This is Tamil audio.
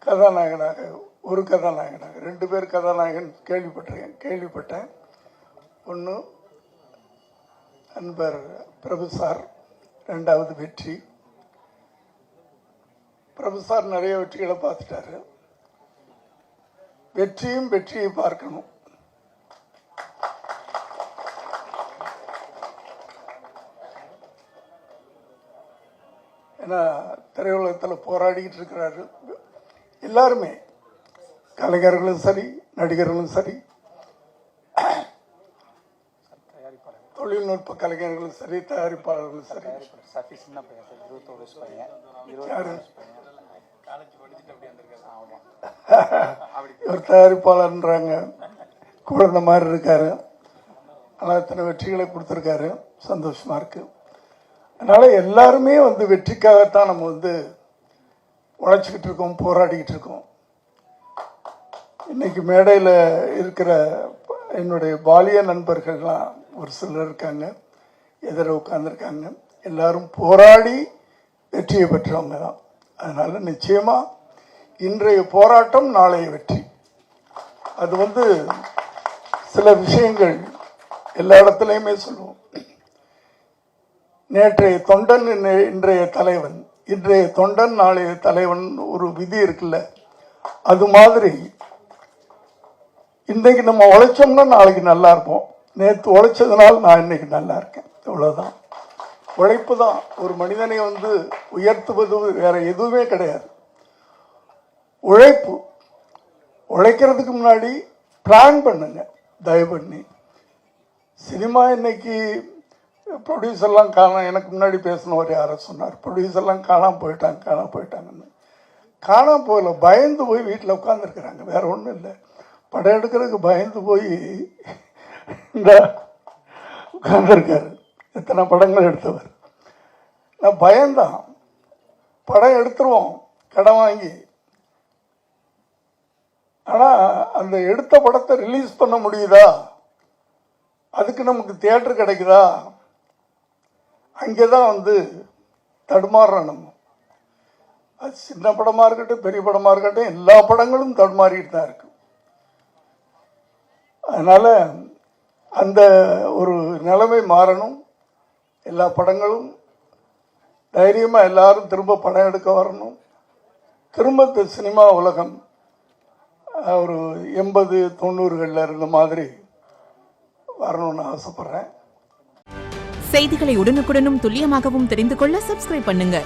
கதாநாயகனாக, ஒரு கதாநாயகனாக 2 பேர் கதாநாயகன் கேள்விப்பட்டேன். ஒன்று அன்பர் பிரபு சார், 2வது வெற்றி. பிரபு சார் நிறைய வெற்றிகளை பார்த்துட்டாரு. வெற்றியை பார்க்கணும். ஏன்னா திரையுலகத்தில் போராடிக்கிட்டு இருக்கிறாரு. எல்லாருமே, கலைஞர்களும் சரி, நடிகர்களும் சரி, தொழில்நுட்ப கலைஞர்களும் சரி, தயாரிப்பாளர்களும் சரி. ஒரு தயாரிப்பாளர்ன்றாங்க, குழந்தை மாதிரி இருக்காரு. ஆனால் இத்தனை வெற்றிகளை கொடுத்துருக்காரு, சந்தோஷமா இருக்கு. அதனால எல்லாருமே வெற்றிக்காகத்தான் நம்ம உழைச்சிக்கிட்டு இருக்கோம், போராடிக்கிட்டு இருக்கோம். இன்னைக்கு மேடையில் இருக்கிற என்னுடைய பாலிய நண்பர்கள்லாம் ஒரு சிலர் இருக்காங்க, எதிர உட்கார்ந்துருக்காங்க. எல்லாரும் போராடி வெற்றியை பெற்றவங்க தான். அதனால நிச்சயமா இன்றைய போராட்டம் நாளைய வெற்றி. அது சில விஷயங்கள் எல்லா இடத்துலையுமே சொல்லுவோம். நேற்றைய தொண்டன் இன்றைய தலைவன், இன்றைய தொண்டன் நாளைய தலைவன் ஒரு விதி இருக்குல்ல, அது மாதிரி இன்னைக்கு நம்ம உழைச்சோம்னா நாளைக்கு நல்லா இருப்போம். நேற்று உழைச்சதுனால நான் இன்னைக்கு நல்லா இருக்கேன். இவ்வளவுதான். உழைப்பு தான் ஒரு மனிதனை உயர்த்துவது, வேற எதுவுமே கிடையாது. உழைப்பு. உழைக்கிறதுக்கு முன்னாடி பிளான் பண்ணுங்க, தயவு பண்ணி. சினிமா இன்னைக்கு ப்ரொடியூசர்லாம் எனக்கு முன்னாடி பேசினவர் யாரை சொன்னார், ப்ரொடியூசர்லாம் காணாம போயிட்டாங்கன்னு. காணாம போகல, பயந்து போய் வீட்டில் உட்காந்துருக்குறாங்க, வேற ஒன்றும் இல்லை. படம் எடுக்கிறதுக்கு பயந்து போய் இந்த உட்காந்துருக்காரு. எத்தனை படங்கள் எடுத்தவர். நான் பயந்தான். படம் எடுத்துருவோம் கடன் வாங்கி, ஆனால் அந்த எடுத்த படத்தை ரிலீஸ் பண்ண முடியுதா, அதுக்கு நமக்கு தியேட்டர் கிடைக்குதா, அங்கேதான் தடுமாறுறோம் நம்ம. அது சின்ன படமா இருக்கட்டும், பெரிய படமா இருக்கட்டும், எல்லா படங்களும் தடுமாறிட்டு தான் இருக்கு. அதனால அந்த ஒரு நிலைமை மாறணும். எல்லா படங்களும் தைரியமா எல்லாரும் திரும்ப படம் எடுக்க வரணும். திரும்ப சினிமா உலகம் ஒரு 80-90களில் இருந்த மாதிரி வரணும்னு ஆசைப்படுறேன். செய்திகளை உடனுக்குடனும் துல்லியமாகவும் தெரிந்து கொள்ள சப்ஸ்கிரைப் பண்ணுங்க.